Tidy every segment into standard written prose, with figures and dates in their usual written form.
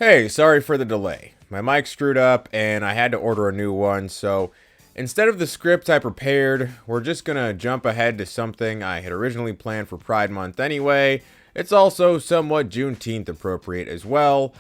Hey, sorry for the delay. My mic screwed up and I had to order a new one, so instead of the script I prepared, we're just gonna jump ahead to something I had originally planned for Pride Month anyway. It's also somewhat Juneteenth appropriate as well.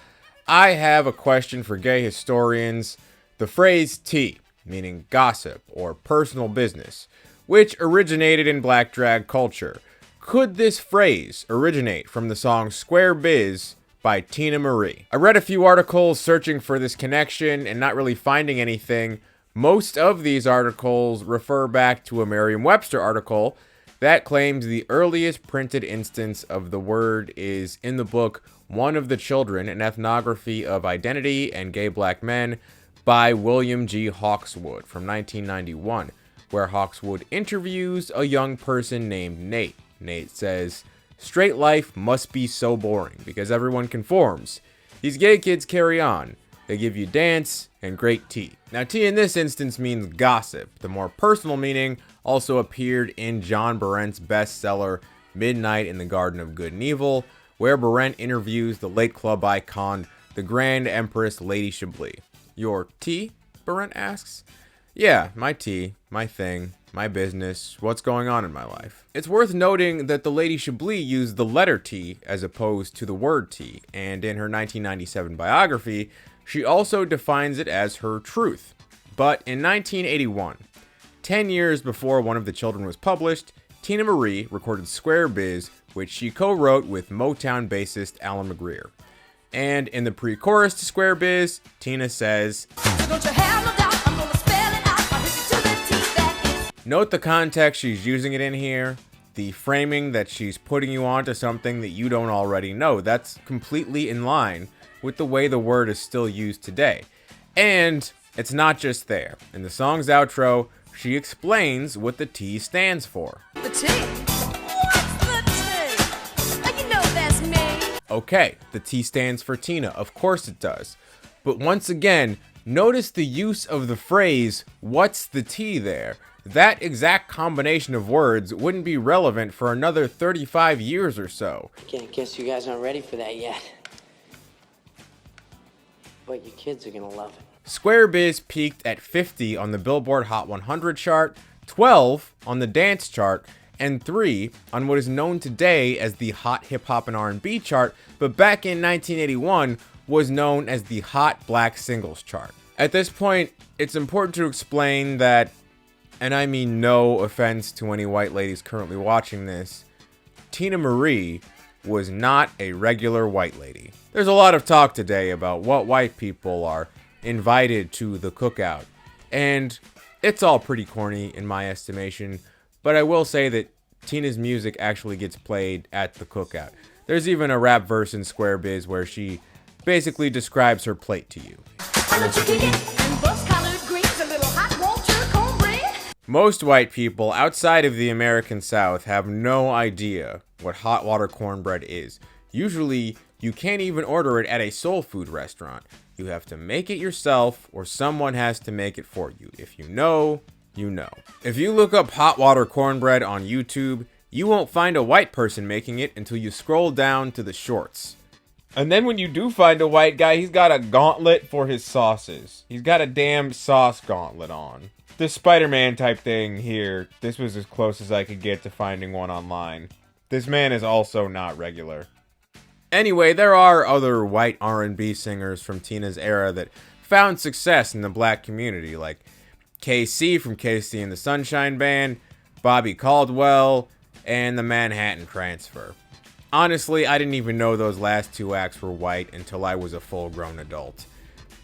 I have a question for gay historians. The phrase tea, meaning gossip or personal business, which originated in black drag culture. Could this phrase originate from the song Square Biz by Tina Marie? I read a few articles searching for this connection and not really finding anything. Most of these articles refer back to a Merriam-Webster article that claims the earliest printed instance of the word is in the book One of the Children, an ethnography of identity and gay black men by William G. Hawkeswood from 1991, where Hawkeswood interviews a young person named Nate. Nate says, "Straight life must be so boring because everyone conforms. These gay kids carry on. They give you dance and great tea." Now, tea in this instance means gossip. The more personal meaning also appeared in John Berent's bestseller, Midnight in the Garden of Good and Evil, where Berent interviews the late club icon, the Grand Empress Lady Chablis. "Your tea?" Berent asks. "Yeah, my tea, my thing, my business, what's going on in my life." It's worth noting that the Lady Chablis used the letter T as opposed to the word tea, and in her 1997 biography, she also defines it as her truth. But in 1981, 10 years before One of the Children was published, Tina Marie recorded Square Biz, which she co-wrote with Motown bassist Alan McGreer. And in the pre-chorus to Square Biz, Tina says, "Don't you have no doubt, I'm gonna spell it out, I'll hit you to the T that is." Note the context she's using it in here, the framing that she's putting you onto something that you don't already know. That's completely in line with the way the word is still used today. And it's not just there. In the song's outro, she explains what the T stands for. "The T? What's the T? You know that's me." Okay, the T stands for Tina. Of course it does. But once again, notice the use of the phrase, "what's the T" there. That exact combination of words wouldn't be relevant for another 35 years or so. I guess you guys aren't ready for that yet. But your kids are gonna love it. Square Biz peaked at 50 on the Billboard Hot 100 chart, 12 on the dance chart, and 3 on what is known today as the Hot Hip Hop and R&B chart, but back in 1981 was known as the Hot Black Singles chart. At this point, it's important to explain that, and I mean no offense to any white ladies currently watching this, Tina Marie was not a regular white lady. There's a lot of talk today about what white people are invited to the cookout, and it's all pretty corny in my estimation, but I will say that Tina's music actually gets played at the cookout. There's even a rap verse in Square Biz where she basically describes her plate to you. Most white people outside of the American South have no idea what hot water cornbread is. Usually, you can't even order it at a soul food restaurant. You have to make it yourself, or someone has to make it for you. If you know, you know. If you look up hot water cornbread on YouTube, you won't find a white person making it until you scroll down to the shorts. And then when you do find a white guy, he's got a gauntlet for his sauces. He's got a damn sauce gauntlet on. This Spider-Man type thing here, this was as close as I could get to finding one online. This man is also not regular. Anyway, there are other white R&B singers from Tina's era that found success in the black community, like KC from KC and the Sunshine Band, Bobby Caldwell, and the Manhattan Transfer. Honestly, I didn't even know those last two acts were white until I was a full-grown adult.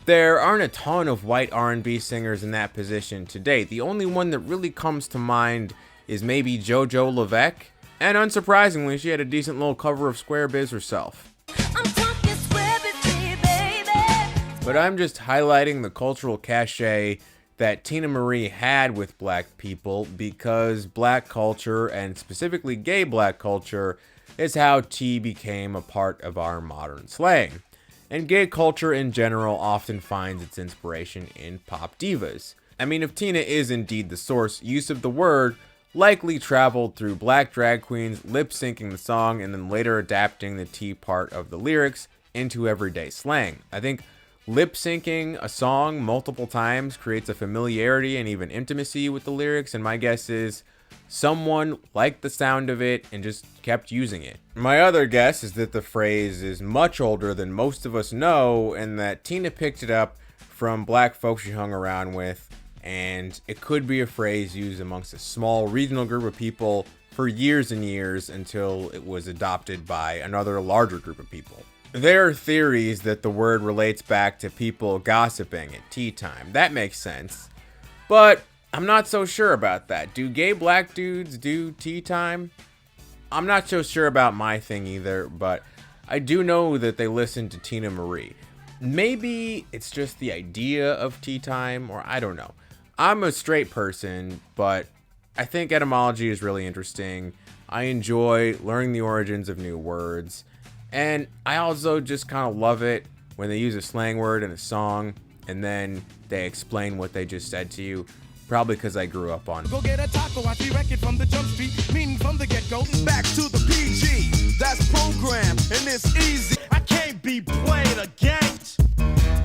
There aren't a ton of white R&B singers in that position today. The only one that really comes to mind is maybe JoJo Levesque, and unsurprisingly, she had a decent little cover of Square Biz herself. But I'm just highlighting the cultural cachet that Tina Marie had with black people because black culture, and specifically gay black culture, is how tea became a part of our modern slang. And gay culture in general often finds its inspiration in pop divas. I mean, if Tina is indeed the source, use of the word likely traveled through black drag queens lip-syncing the song and then later adapting the tea part of the lyrics into everyday slang. I think lip syncing a song multiple times creates a familiarity and even intimacy with the lyrics, and my guess is someone liked the sound of it and just kept using it. My other guess is that the phrase is much older than most of us know, and that Tina picked it up from black folks she hung around with, and it could be a phrase used amongst a small regional group of people for years and years until it was adopted by another larger group of people. There are theories that the word relates back to people gossiping at tea time. That makes sense. But I'm not so sure about that. Do gay black dudes do tea time? I'm not so sure about my thing either, but I do know that they listen to Tina Marie. Maybe it's just the idea of tea time, or I don't know. I'm a straight person, but I think etymology is really interesting. I enjoy learning the origins of new words. And I also just kind of love it when they use a slang word in a song and then they explain what they just said to you. Probably because I grew up on it. Go get a taco, I see record from the jump street, meaning from the get-go. Back to the PG, that's programmed and it's easy. I can't be played against.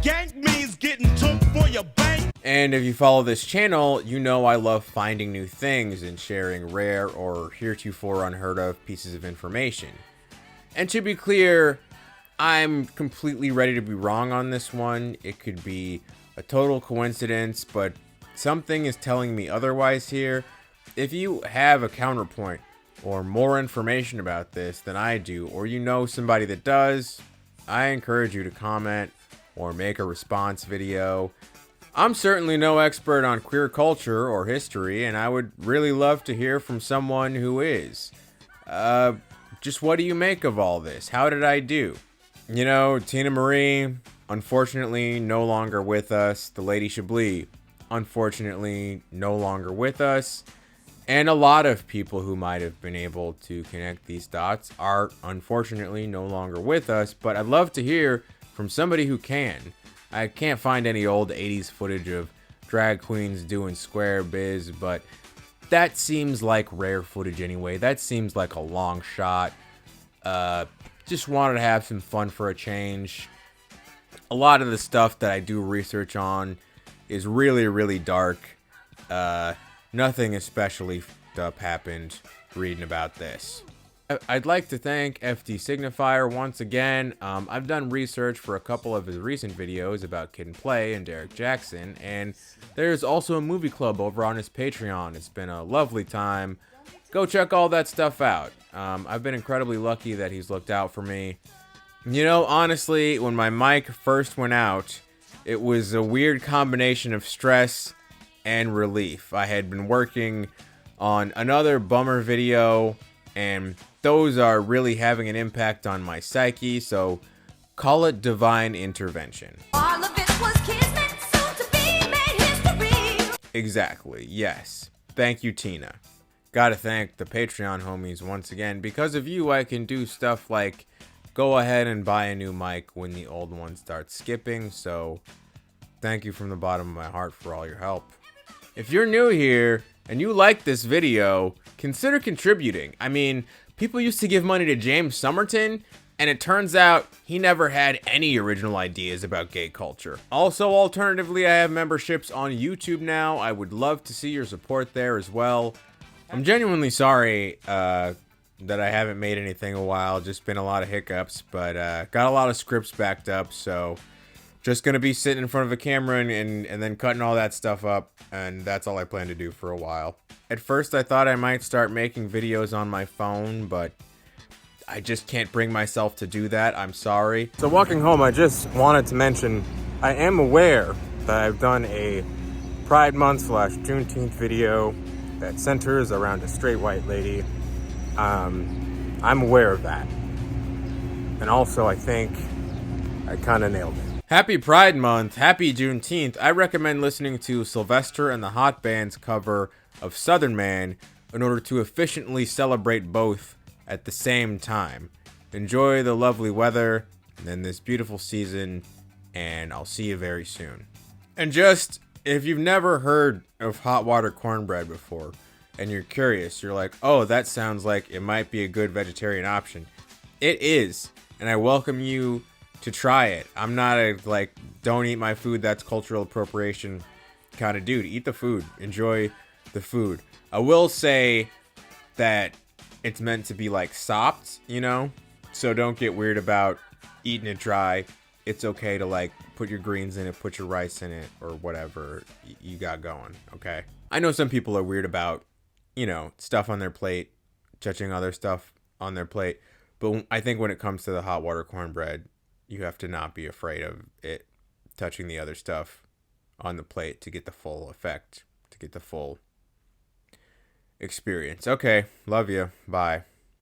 Gank means getting took for your bank. And if you follow this channel, you know I love finding new things and sharing rare or heretofore unheard of pieces of information. And to be clear, I'm completely ready to be wrong on this one. It could be a total coincidence, but something is telling me otherwise here. If you have a counterpoint or more information about this than I do, or you know somebody that does, I encourage you to comment or make a response video. I'm certainly no expert on queer culture or history, and I would really love to hear from someone who is. Just what do you make of all this? How did I do? You know, Tina Marie, unfortunately no longer with us. The Lady Chablis, unfortunately no longer with us. And a lot of people who might have been able to connect these dots are unfortunately no longer with us, but I'd love to hear from somebody who can. I can't find any old 80s footage of drag queens doing square biz, but that seems like rare footage anyway. That seems like a long shot. Just wanted to have some fun for a change. A lot of the stuff that I do research on is really, really dark. Nothing especially fucked up happened reading about this. I'd like to thank FD Signifier once again. I've done research for a couple of his recent videos about Kid and Play and Derek Jackson, and there's also a movie club over on his Patreon. It's been a lovely time. Go check all that stuff out. I've been incredibly lucky that he's looked out for me. You know, honestly, when my mic first went out, it was a weird combination of stress and relief. I had been working on another bummer video, and those are really having an impact on my psyche, so call it divine intervention. All of it was kismet, soon to be made history. Exactly, yes. Thank you, Tina. Gotta thank the Patreon homies once again. Because of you, I can do stuff like go ahead and buy a new mic when the old one starts skipping, so thank you from the bottom of my heart for all your help. If you're new here and you like this video, consider contributing. I mean, people used to give money to James Somerton, and it turns out he never had any original ideas about gay culture. Also, alternatively, I have memberships on YouTube now. I would love to see your support there as well. I'm genuinely sorry that I haven't made anything in a while. Just been a lot of hiccups, but got a lot of scripts backed up, so just gonna be sitting in front of a camera and then cutting all that stuff up, and that's all I plan to do for a while. At first I thought I might start making videos on my phone, but I just can't bring myself to do that. I'm sorry. So walking home, I just wanted to mention I am aware that I've done a Pride Month / Juneteenth video that centers around a straight white lady. I'm aware of that. And also I think I kind of nailed it. Happy Pride Month, happy Juneteenth. I recommend listening to Sylvester and the Hot Band's cover of Southern Man in order to efficiently celebrate both at the same time. Enjoy the lovely weather and this beautiful season, and I'll see you very soon. And just, if you've never heard of hot water cornbread before, and you're curious, you're like, oh, that sounds like it might be a good vegetarian option. It is, and I welcome you to try it. I'm not a, like, don't eat my food, that's cultural appropriation kind of dude. Eat the food. Enjoy the food. I will say that it's meant to be, like, sopped, you know? So don't get weird about eating it dry. It's okay to, like, put your greens in it, put your rice in it, or whatever you got going, okay? I know some people are weird about, you know, stuff on their plate, touching other stuff on their plate. But I think when it comes to the hot water cornbread, you have to not be afraid of it touching the other stuff on the plate to get the full effect, to get the full experience. Okay, love you. Bye.